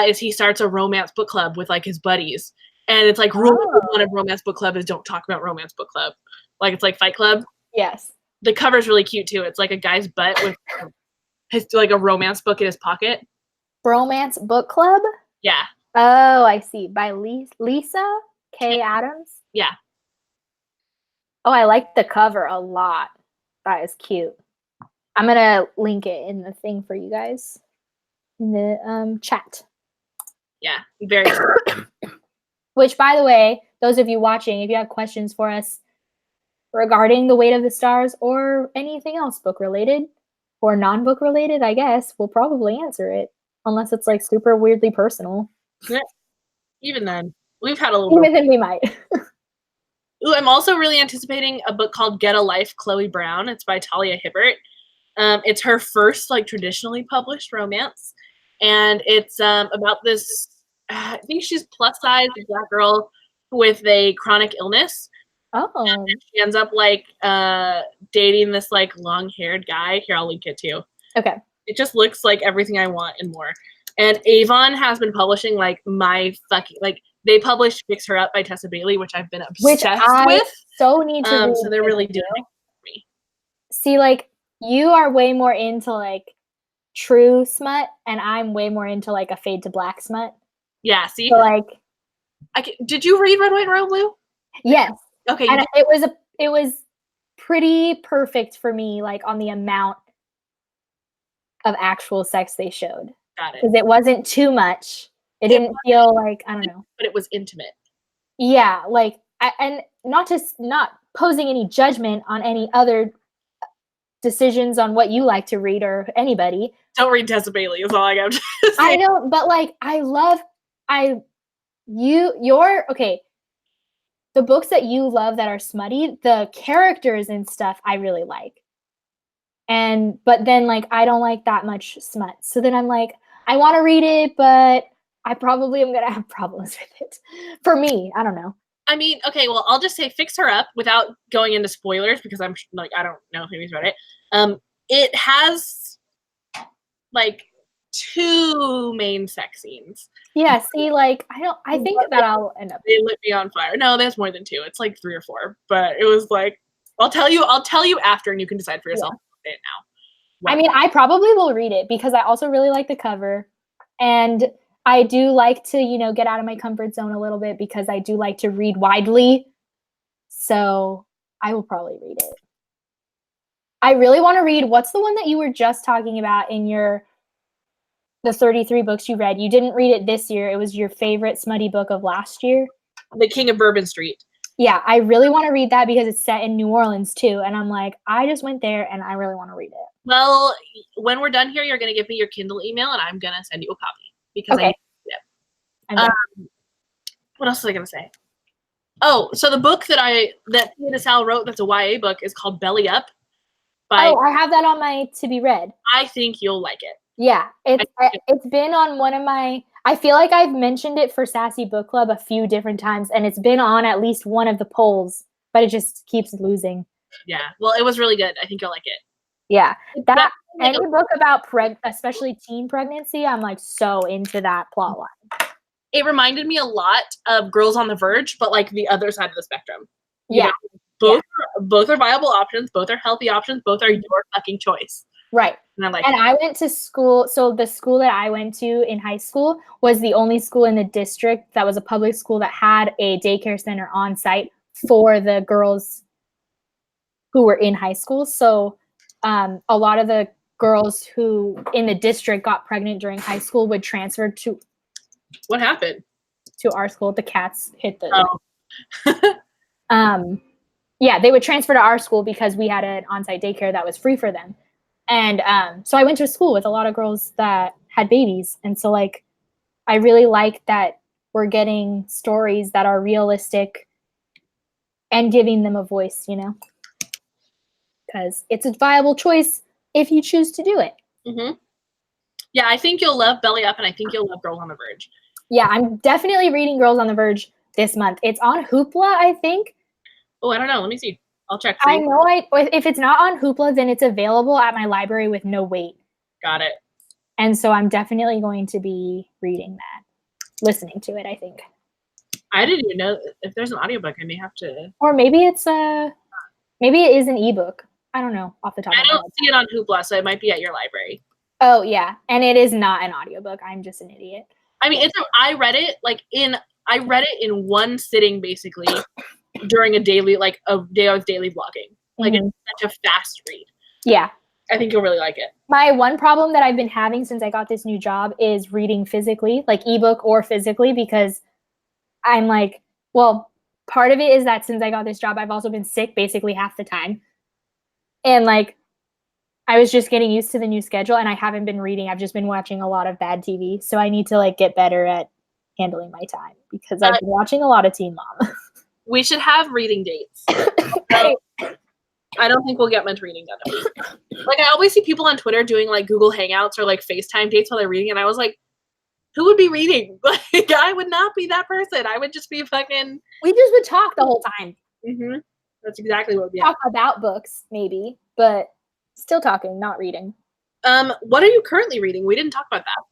is he starts a romance book club with like his buddies. And it's like rule number one of romance book club is don't talk about romance book club. Like it's like Fight Club.
Yes.
The cover's really cute too. It's like a guy's butt with his like a romance book in his pocket.
Bromance Book Club?
Yeah.
Oh, I see. By Lisa K. Adams?
Yeah.
Oh, I like the cover a lot. That is cute. I'm going to link it in the thing for you guys. In the chat.
Yeah, very cool.
Which, by the way, those of you watching, if you have questions for us regarding The Weight of the Stars or anything else book related or non-book related, I guess we'll probably answer it. Unless it's like super weirdly personal.
Yeah. Even then, we've had a little
Even then we might.
Ooh, I'm also really anticipating a book called Get a Life, Chloe Brown. It's by Talia Hibbert. It's her first like traditionally published romance. And it's about this, I think she's plus size Black girl with a chronic illness.
Oh.
And she ends up like dating this like long haired guy. Here, I'll link it too.
Okay.
It just looks like everything I want and more. And Avon has been publishing like my fucking, like they published Fix Her Up by Tessa Bailey, which I've been obsessed with.
So need to read.
So they're really doing it for me.
See, like you are way more into like true smut, and I'm way more into like a fade to black smut.
Yeah, see?
So like
did you read Red, White, and Royal Blue?
Yes.
Okay.
And it was pretty perfect for me, like on the amount of actual sex they showed.
Got it.
Because it wasn't too much. It didn't feel like, I don't know.
But it was intimate.
Yeah, like, and not posing any judgment on any other decisions on what you like to read or anybody.
Don't read Tessa Bailey is all I got to say.
I know, but like, the books that you love that are smutty, the characters and stuff I really like. But then like, I don't like that much smut. So then I'm like, I want to read it, but I probably am going to have problems with it. For me, I don't know.
I mean, okay, well, I'll just say Fix Her Up without going into spoilers because I'm like, I don't know anything about it. It has like 2 main sex scenes.
Yeah, see, like, I think that I'll end up.
They lit me on fire. No, there's more than 2. It's like 3 or 4. But it was like, I'll tell you after and you can decide for yourself. Yeah. It now.
Wow. I mean, I probably will read it because I also really like the cover. And I do like to, get out of my comfort zone a little bit because I do like to read widely. So I will probably read it. I really want to read, what's the one that you were just talking about in the 33 books you read? You didn't read it this year. It was your favorite smutty book of last year.
The King of Bourbon Street.
Yeah, I really want to read that because it's set in New Orleans too. And I'm like, I just went there and I really want to read it.
Well, when we're done here, you're going to give me your Kindle email and I'm going to send you a copy. Because
okay.
What else was I going to say? Oh, so the book that Tia DeSalle wrote that's a YA book is called Belly Up.
I have that on my to be read.
I think you'll like it.
Yeah, it's been on one of my, I feel like I've mentioned it for Sassy Book Club a few different times, and it's been on at least one of the polls, but it just keeps losing.
Yeah, well, it was really good. I think you'll like it.
Yeah, any book about especially teen pregnancy, I'm like so into that plot line.
It reminded me a lot of Girls on the Verge, but like the other side of the spectrum.
Yeah.
Both are viable options. Both are healthy options. Both are your fucking choice.
Right. And I went to school. So the school that I went to in high school was the only school in the district that was a public school that had a daycare center on site for the girls who were in high school. So a lot of the girls who in the district got pregnant during high school would transfer to.
What happened?
To our school. The cats hit the. Oh. Yeah, they would transfer to our school because we had an on-site daycare that was free for them. And so I went to school with a lot of girls that had babies. And so, like, I really like that we're getting stories that are realistic and giving them a voice, you know, because it's a viable choice if you choose to do it.
Mm-hmm. Yeah, I think you'll love Belly Up, and I think you'll love Girls on the Verge.
Yeah, I'm definitely reading Girls on the Verge this month. It's on Hoopla, I think.
Oh, I don't know. Let me see. I'll check.
I know if it's not on Hoopla, then it's available at my library with no wait.
Got it.
And so I'm definitely going to be reading that, listening to it, I think.
I didn't even know if there's an audiobook. I may have to.
Or maybe it's maybe it is an ebook. I don't know off the top of my head.
I don't see it on Hoopla, so it might be at your library.
Oh yeah, and it is not an audiobook. I'm just an idiot.
I mean, I read it in one sitting, basically, during a day I was daily vlogging. Like, it's such a fast read.
Yeah.
I think you'll really like it.
My one problem that I've been having since I got this new job is reading physically, like ebook or physically, because I'm like, well, part of it is that since I got this job, I've also been sick basically half the time. And like, I was just getting used to the new schedule and I haven't been reading. I've just been watching a lot of bad TV. So I need to like get better at handling my time because I've been watching a lot of Teen Mom.
We should have reading dates. I don't think we'll get much reading done. Like, I always see people on Twitter doing like Google Hangouts or like FaceTime dates while they're reading, and I was like, who would be reading? Like, I would not be that person. I would just be fucking.
We just would talk the whole time.
Mm-hmm. That's exactly what we
talk about books, maybe, but still talking, not reading.
What are you currently reading? We didn't talk about that.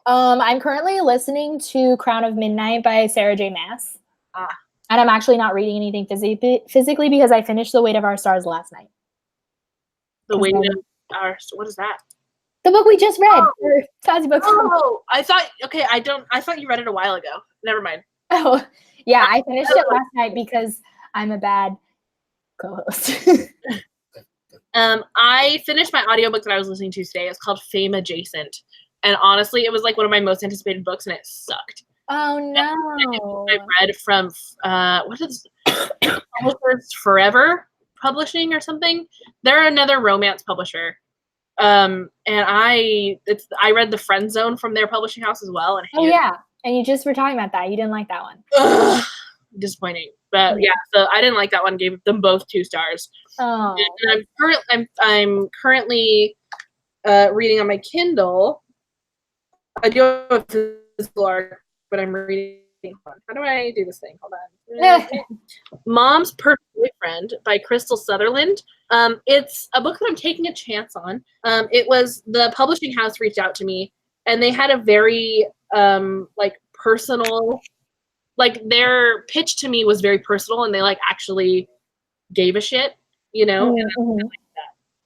I'm currently listening to Crown of Midnight by Sarah J. Maas. And I'm actually not reading anything physically because I finished The Weight of Our Stars last night.
The Weight of Our... What is that?
The book we just read. For Sassy Book Club.
Oh, I thought you read it a while ago. Never mind.
Oh, yeah, I finished it last night because I'm a bad co-host.
I finished my audiobook that I was listening to today. It's called Fame Adjacent. And honestly, it was like one of my most anticipated books, and it sucked.
Oh no!
I read from what is Publishers Forever Publishing or something. They're another romance publisher, and I read The Friend Zone from their publishing house as well. And
and you just were talking about that. You didn't like that one.
Ugh, disappointing, but yeah. So I didn't like that one. Gave them both 2 stars.
Oh.
And I'm currently reading on my Kindle. I do have a physical arc, but I'm reading. How do I do this thing? Hold on. Mom's Perfect Boyfriend by Crystal Sutherland. It's a book that I'm taking a chance on. It was the publishing house reached out to me, and they had a very like personal, like their pitch to me was very personal, and they like actually gave a shit, you know. And I like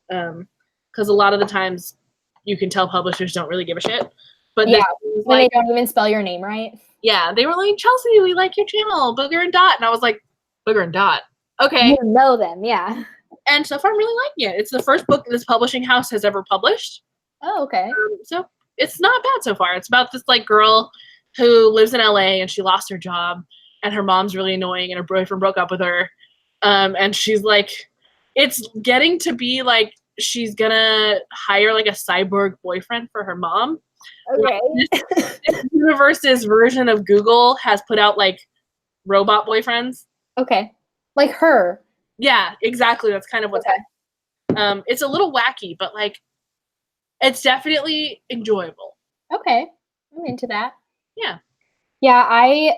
that because a lot of the times you can tell publishers don't really give a shit. But
yeah, when they don't even spell your name right.
Yeah, they were like, Chelsea, we like your channel, Booger and Dot. And I was like, Booger and Dot. Okay.
You know them, yeah.
And so far I'm really liking it. It's the first book this publishing house has ever published.
Oh, okay.
So it's not bad so far. It's about this like girl who lives in LA and she lost her job and her mom's really annoying and her boyfriend broke up with her. And she's like, it's getting to be like she's gonna hire like a cyborg boyfriend for her mom.
Okay.
This universe's version of Google has put out like robot boyfriends.
Okay. Like her.
Yeah, exactly. That's kind of what's happening. It's a little wacky, but like it's definitely enjoyable.
Okay. I'm into that.
Yeah.
Yeah,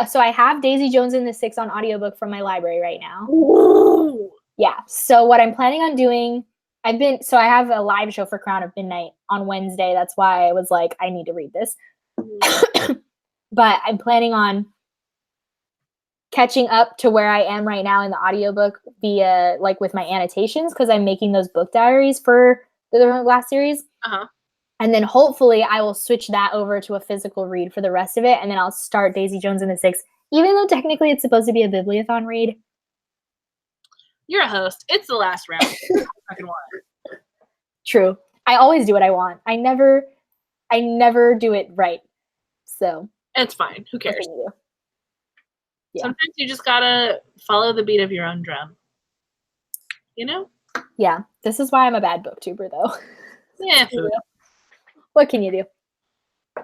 so I have Daisy Jones and the Six on audiobook from my library right now.
Ooh.
Yeah. So what I'm planning on doing, I have a live show for Crown of Midnight on Wednesday. That's why I was like, I need to read this. But I'm planning on catching up to where I am right now in the audiobook via like with my annotations because I'm making those book diaries for the last series. And then hopefully I will switch that over to a physical read for the rest of it. And then I'll start Daisy Jones and the Six, even though technically it's supposed to be a Bibliothon read.
You're a host. It's the last round. Fucking want.
True. I always do what I want. I never do it right. So
it's fine. Who cares?
Yeah.
Sometimes you just gotta follow the beat of your own drum. You know?
Yeah. This is why I'm a bad booktuber, though.
Yeah.
What can you do?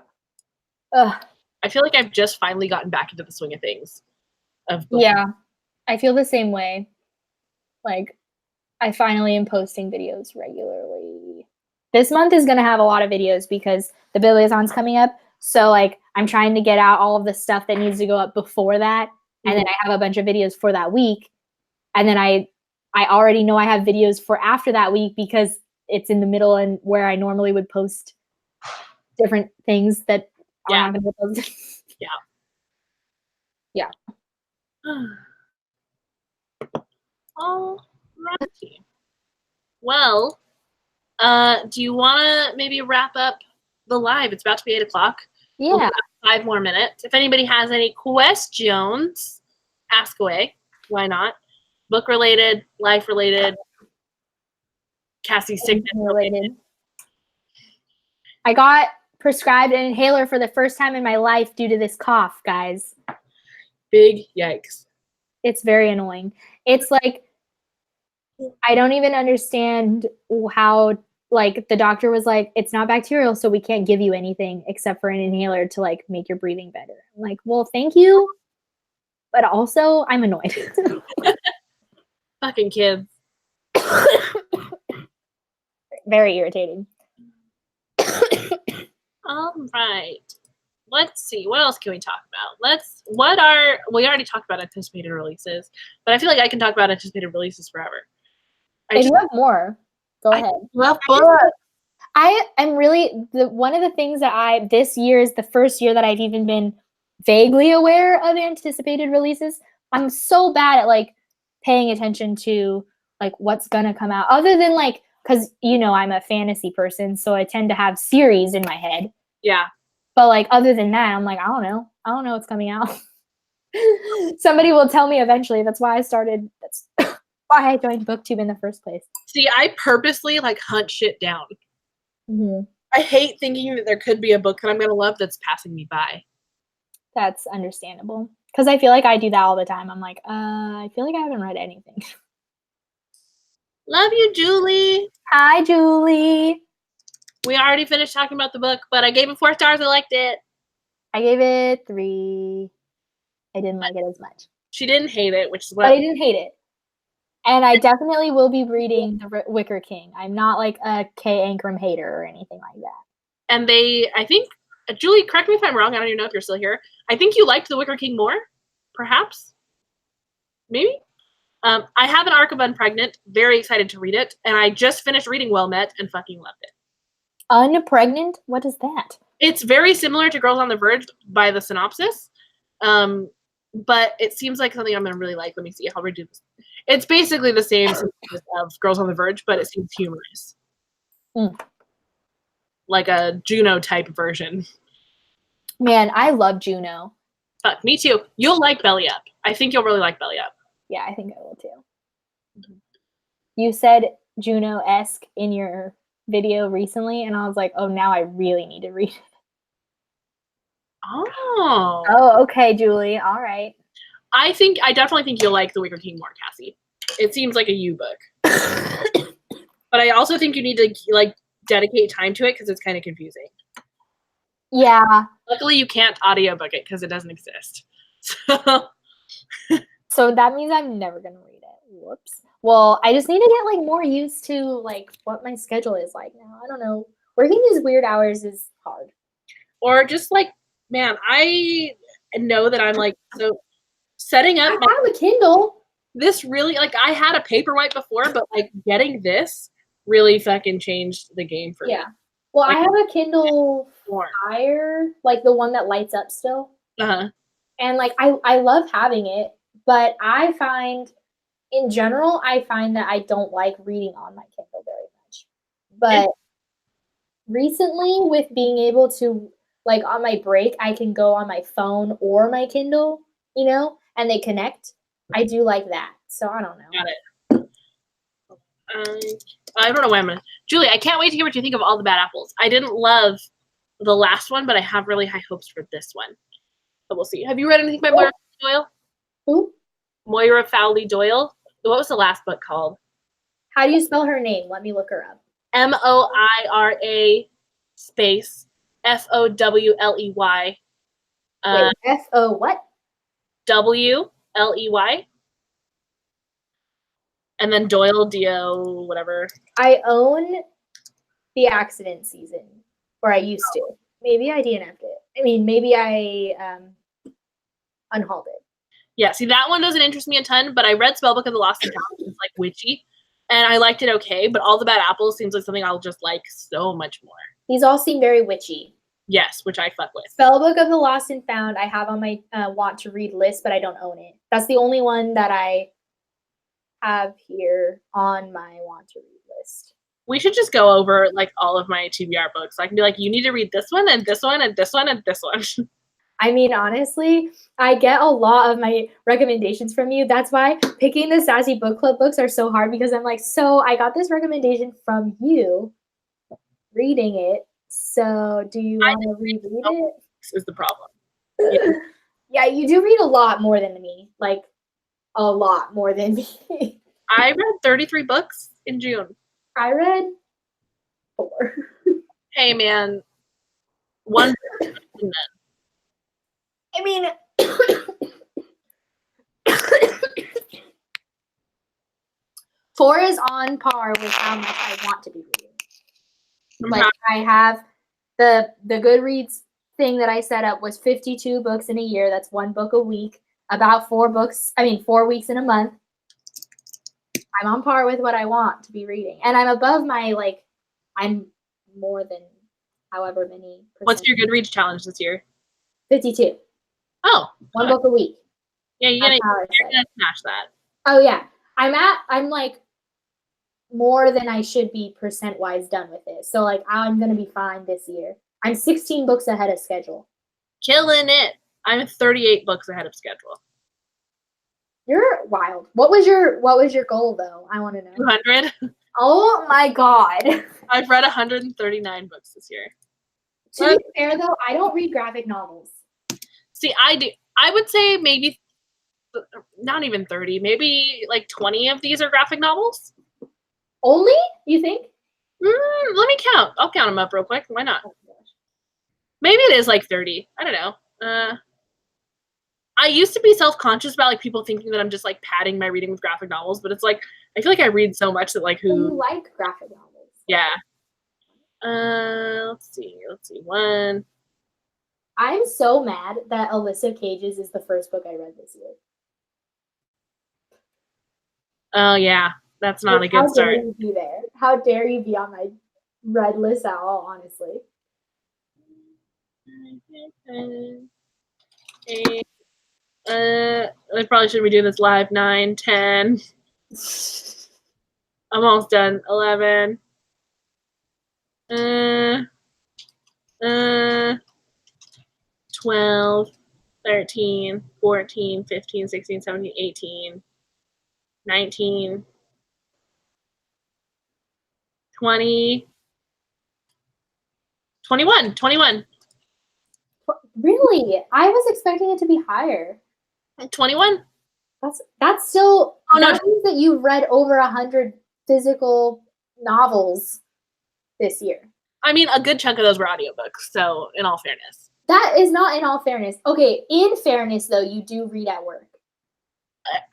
Ugh.
I feel like I've just finally gotten back into the swing of things.
Yeah. I feel the same way. Like, I finally am posting videos regularly. This month is going to have a lot of videos because the Bibliothon's coming up. So, like, I'm trying to get out all of the stuff that needs to go up before that. And then I have a bunch of videos for that week. And then I already know I have videos for after that week because it's in the middle and where I normally would post different things that are not going to be posted. Yeah.
All righty. Well, do you want to maybe wrap up the live? It's about to be 8 o'clock.
Yeah.
We'll 5 more minutes. If anybody has any questions, ask away. Why not? Book related, life related, Cassie sickness related.
I got prescribed an inhaler for the first time in my life due to this cough, guys.
Big yikes.
It's very annoying. It's like, I don't even understand how, like, the doctor was like, it's not bacterial, so we can't give you anything except for an inhaler to, like, make your breathing better. I'm like, well, thank you. But also, I'm annoyed.
Fucking kids.
Very irritating.
All right. Let's see. What else can we talk about? We already talked about anticipated releases, but I feel like I can talk about anticipated releases forever.
If you have more, go ahead.
Love books.
I am really, one of the things that this year is the first year that I've even been vaguely aware of anticipated releases. I'm so bad at, like, paying attention to, like, what's gonna come out, other than, like, because, you know, I'm a fantasy person, so I tend to have series in my head.
Yeah.
But, like, other than that, I'm like, I don't know what's coming out. Somebody will tell me eventually. That's why that's why I joined BookTube in the first place.
See, I purposely, like, hunt shit down.
Mm-hmm.
I hate thinking that there could be a book that I'm going to love that's passing me by.
That's understandable. Because I feel like I do that all the time. I'm like, I feel like I haven't read anything.
Love you, Julie.
Hi, Julie.
We already finished talking about the book, but I gave it 4 stars. I liked it.
I gave it 3. I didn't like it as much.
She didn't hate it, which is what.
But I didn't hate it. And I definitely will be reading The Wicker King. I'm not like a K. Ankrum hater or anything like that.
And I think, Julie, correct me if I'm wrong. I don't even know if you're still here. I think you liked The Wicker King more, perhaps. Maybe. I have an arc of Unpregnant. Very excited to read it. And I just finished reading Well Met and fucking loved it.
Unpregnant? What is that?
It's very similar to Girls on the Verge by the synopsis. But it seems like something I'm going to really like. Let me see. I'll redo this. It's basically the same synopsis of Girls on the Verge, but it seems humorous. Like a Juno type version.
Man, I love Juno.
Fuck, me too. You'll like Belly Up. I think you'll really like Belly Up.
Yeah, I think I will too. Mm-hmm. You said Juno-esque in your video recently, and I was like, oh, now I really need to read it. Oh, okay, Julie. All right.
I definitely think you'll like The Wicker King more, Cassie. It seems like a you book. But I also think you need to, like, dedicate time to it because it's kind of confusing.
Yeah.
Luckily, you can't audiobook it because it doesn't exist.
So that means I'm never going to read it. Whoops. Well, I just need to get, like, more used to, like, what my schedule is like now. I don't know. Working these weird hours is hard.
Or just, like, man, I know that I'm, like, so setting up.
I have a Kindle.
This really, like, I had a Paperwhite before, but, like, getting this really fucking changed the game for me.
Yeah. Well,
like,
I have a Kindle Fire, like the one that lights up still.
Uh-huh.
And, like, I love having it, but I find, in general, that I don't like reading on my Kindle very much. But recently, with being able to, like, on my break, I can go on my phone or my Kindle, you know, and they connect. I do like that. So I don't know.
Got it. I don't know why I'm gonna. Julie, I can't wait to hear what you think of All the Bad Apples. I didn't love the last one, but I have really high hopes for this one. But we'll see. Have you read anything by Moira Doyle?
Who?
Moira Fowley Doyle. What was the last book called?
How do you spell her name? Let me look her up.
Moira space Fowley.
Wait, F-O what?
Wley. And then Doyle, Dio, whatever.
I own The Accident Season, or I used to. Maybe I DNF'd it. I mean, maybe I unhauled it.
Yeah, see, that one doesn't interest me a ton, but I read Spellbook of the Lost and Found, which is like witchy, and I liked it okay, but All the Bad Apples seems like something I'll just like so much more.
These all seem very witchy.
Yes, which I fuck with.
Spellbook of the Lost and Found I have on my want to read list, but I don't own it. That's the only one that I have here on my want to read list.
We should just go over like all of my TBR books. I can be like, you need to read this one and this one and this one and this one.
I mean, honestly, I get a lot of my recommendations from you. That's why picking the Sassy Book Club books are so hard, because I'm like, so I got this recommendation from you, reading it. So do you want to reread it?
Is the problem.
Yeah. Yeah, you do read a lot more than me. Like, a lot more than me.
I read 33 books in June.
I read 4.
Hey, man. One.
I mean, 4 is on par with how much I want to be reading. Like, I have the Goodreads thing that I set up was 52 books in a year. That's 1 book a week. About 4 weeks in a month. I'm on par with what I want to be reading. And I'm above my, like, I'm more than however many %.
What's your Goodreads challenge this year?
52.
Oh.
1 book a week.
Yeah, you're gonna smash that.
Oh, yeah. I'm like, more than I should be %wise done with it. So, like, I'm going to be fine this year. I'm 16 books ahead of schedule.
Killing it. I'm 38 books ahead of schedule.
You're wild. What was your goal, though? I want to know.
200.
Oh, my God.
I've read 139 books this year.
To be fair, though, I don't read graphic novels.
See, I do. I would say maybe not even 30. Maybe like 20 of these are graphic novels.
Only? You think?
Let me count. I'll count them up real quick. Why not? Maybe it is like 30. I don't know. I used to be self-conscious about like people thinking that I'm just like padding my reading with graphic novels, but it's like I feel like I read so much that like who
you like graphic novels.
Yeah. Let's see. 1.
I'm so mad that Alyssa Cages is the first book I read this year.
Oh yeah. That's not a good start.
How dare you be there? How dare you be on my read list at all, honestly?
I probably shouldn't be doing this live. 9, 10. I'm almost done. 11. 12, 13, 14, 15, 16, 17, 18, 19, 20, 21.
Really? I was expecting it to be higher.
21?
That's still,
oh, no.
That means that you've read over 100 physical novels this year.
I mean, a good chunk of those were audiobooks, so in all fairness.
That is not in all fairness. Okay, in fairness, though, you do read at work.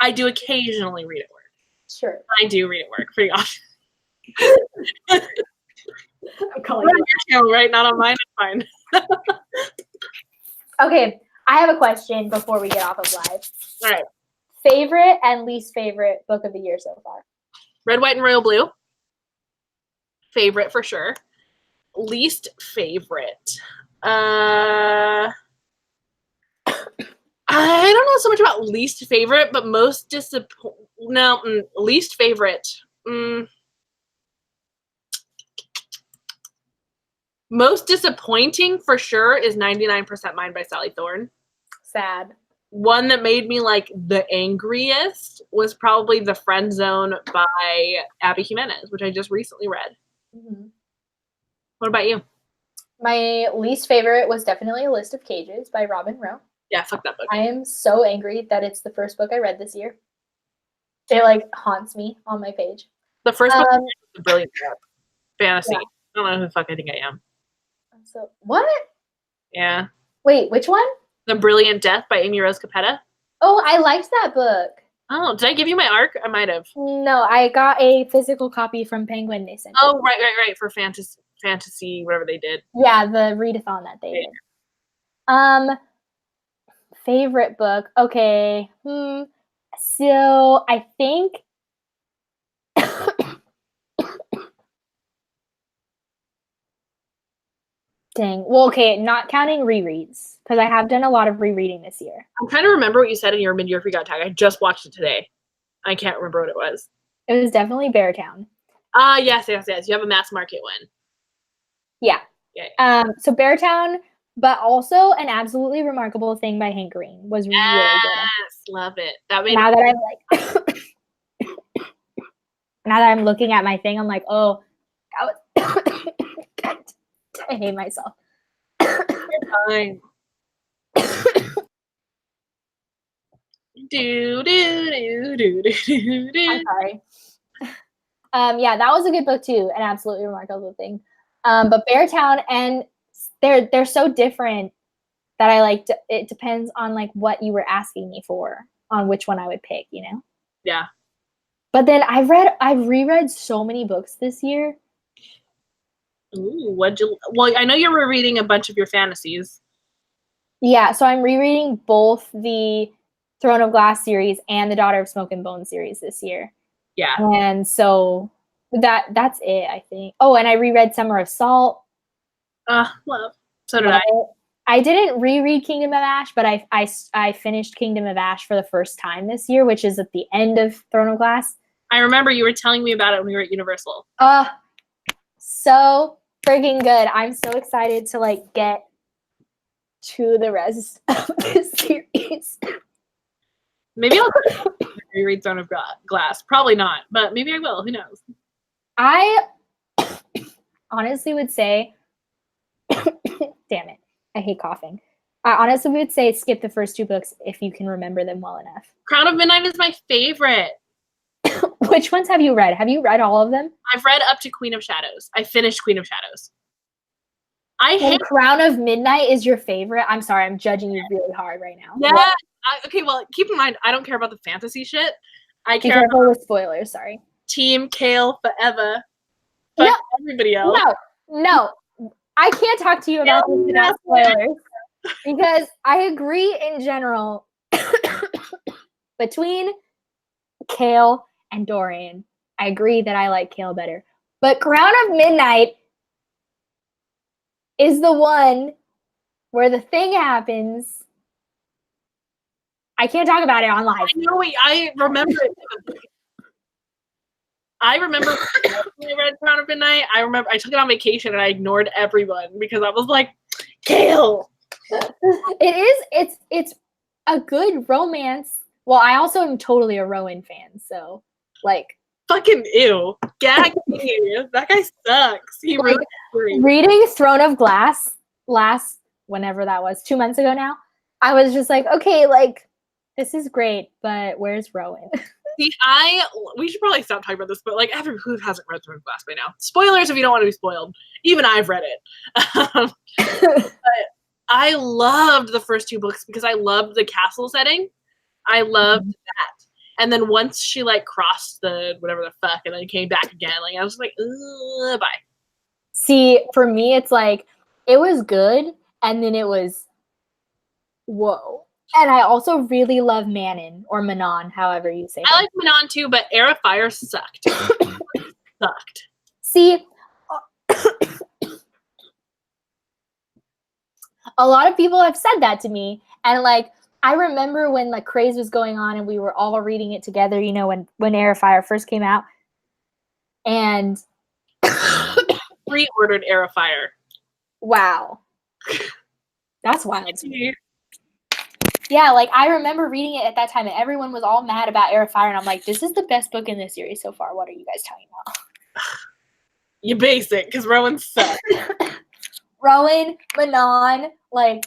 I do occasionally read at work.
Sure.
I do read at work pretty often.
I'm calling
on your channel, right? Not on mine. It's fine.
Okay, I have a question before we get off of live.
All right.
Favorite and least favorite book of the year so far?
Red, White, and Royal Blue. Favorite for sure. Least favorite. I don't know so much about least favorite, but most least favorite. Most disappointing for sure is 99% Mine by Sally Thorne.
Sad.
One that made me like the angriest was probably The Friend Zone by Abby Jimenez, which I just recently read.
Mm-hmm.
What about you?
My least favorite was definitely A List of Cages by Robin Rowe.
Yeah, fuck that book.
I am so angry that it's the first book I read this year. It like haunts me on my page.
The first book was a brilliant book. Fantasy.
Yeah.
I don't know who the fuck I think I am.
So what?
Yeah.
Wait, which one?
The Brilliant Death by Amy Rose Capetta.
Oh, I liked that book.
Oh, did I give you my ARC? I might have.
No, I got a physical copy from Penguin. They sent.
Oh, right. For fantasy, whatever they did.
Yeah, the readathon that they did. Favorite book. Okay. So I think dang. Well, okay, not counting rereads, because I have done a lot of rereading this year.
I'm trying to remember what you said in your mid-year freakout tag. I just watched it today. I can't remember what it was.
It was definitely Beartown.
Yes. You have a mass market one.
Yeah. So Beartown, but also An Absolutely Remarkable Thing by Hank Green was really good.
Yes, love it.
Now that I'm like, now that I'm looking at my thing, I'm like, oh, I hate myself.
Fine.
I'm sorry. Yeah, that was a good book too. An Absolutely Remarkable Thing. But Beartown, and they're so different that I liked. It depends on like what you were asking me for on which one I would pick, you know?
Yeah.
But then I've reread so many books this year.
Ooh, well, I know you were reading a bunch of your fantasies.
Yeah, so I'm rereading both the Throne of Glass series and the Daughter of Smoke and Bone series this year.
Yeah.
And so that's it, I think. Oh, and I reread Summer of Salt.
Love. So did I.
I didn't reread Kingdom of Ash, but I finished Kingdom of Ash for the first time this year, which is at the end of Throne of Glass.
I remember you were telling me about it when we were at Universal.
So freaking good. I'm so excited to like get to the rest of this series.
Maybe I'll reread Throne of Glass. Probably not, but maybe I will. Who knows?
I honestly would say, damn it, I hate coughing. I honestly would say skip the first two books if you can remember them well enough.
Crown of Midnight is my favorite.
Which ones have you read? Have you read all of them?
I've read up to Queen of Shadows. I finished Queen of Shadows. I hate
Crown of Midnight is your favorite. I'm sorry, I'm judging you really hard right now.
Yeah. Okay, well, keep in mind, I don't care about the fantasy shit. I care
about with spoilers. Sorry.
Team Kale forever. But no, everybody else.
No. I can't talk to you about this without spoilers because I agree in general between Kale and Dorian. I agree that I like Kale better. But Crown of Midnight is the one where the thing happens. I can't talk about it on live.
I know. I remember it. I remember when I read Crown of Midnight. I remember I took it on vacation and I ignored everyone because I was like, Kale.
It's a good romance. Well, I also am totally a Rowan fan, so like
fucking ew. Gag me. That guy sucks. He
like, really reading Throne of Glass last whenever that was, 2 months ago now, I was just like, okay, like this is great, but where's Rowan?
See, we should probably stop talking about this, but like who hasn't read Throne of Glass by now? Spoilers if you don't want to be spoiled. Even I've read it. But I loved the first two books because I loved the castle setting. I loved that. And then once she like crossed the whatever the fuck and then came back again, like I was like, bye.
See, for me, it's like it was good, and then it was whoa. And I also really love Manon or Manon, however you say it.
I like Manon too, but Heir of Fire sucked. Sucked.
See, a lot of people have said that to me, and like I remember when like craze was going on and we were all reading it together, you know, when Heir of Fire first came out, and
pre-ordered Heir of Fire.
Wow, that's wild. Yeah, like I remember reading it at that time, and everyone was all mad about Heir of Fire, and I'm like, this is the best book in this series so far. What are you guys talking about?
You basic, because Rowan sucks.
Rowan, Manon, like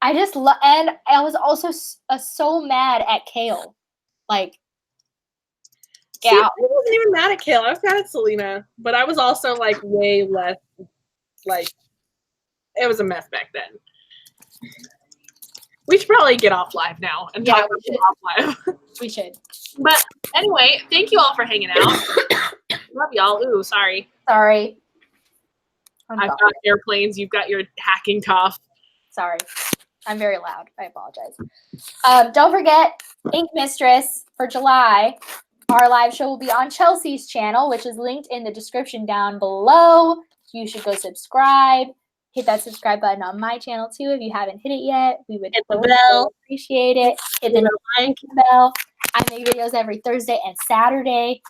I just and I was also so mad at Kale, like.
Yeah, see, I wasn't even mad at Kale. I was mad at Selena, but I was also like way less like it was a mess back then. We should probably get off live now and talk about it off live.
We should.
But anyway, thank you all for hanging out. Love y'all. Ooh, sorry.
Sorry.
I've got airplanes. You've got your hacking cough.
Sorry. I'm very loud. I apologize. Don't forget, Ink Mistress for July. Our live show will be on Chelsea's channel, which is linked in the description down below. You should go subscribe. Hit that subscribe button on my channel too if you haven't hit it yet. We would
hit the bell.
Appreciate it. Hit the bell. I make videos every Thursday and Saturday.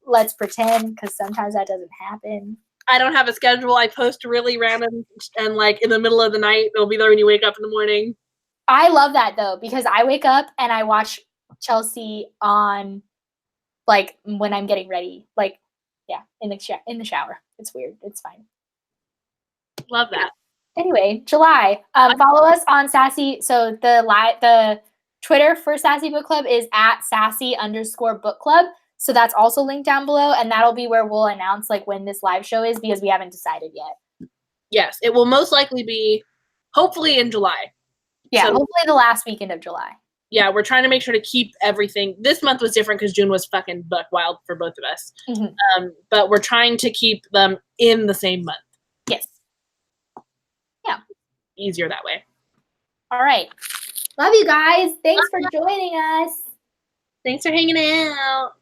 Let's pretend, because sometimes that doesn't happen.
I don't have a schedule. I post really random and like in the middle of the night. It'll be there when you wake up in the morning.
I love that though, because I wake up and I watch Chelsea on like when I'm getting ready. Like, yeah, in the shower. It's weird. It's fine.
Love that.
Anyway, July. Follow us on Sassy. So the Twitter for Sassy Book Club is at @Sassy_Book Club. So that's also linked down below, and that'll be where we'll announce like when this live show is because we haven't decided yet.
Yes, it will most likely be hopefully in July.
Yeah, so, hopefully the last weekend of July.
Yeah, we're trying to make sure to keep everything. This month was different because June was fucking buck wild for both of us.
Mm-hmm.
But we're trying to keep them in the same month.
Yes. Yeah.
Easier that way.
All right. Love you guys. Thanks for joining us.
Thanks for hanging out.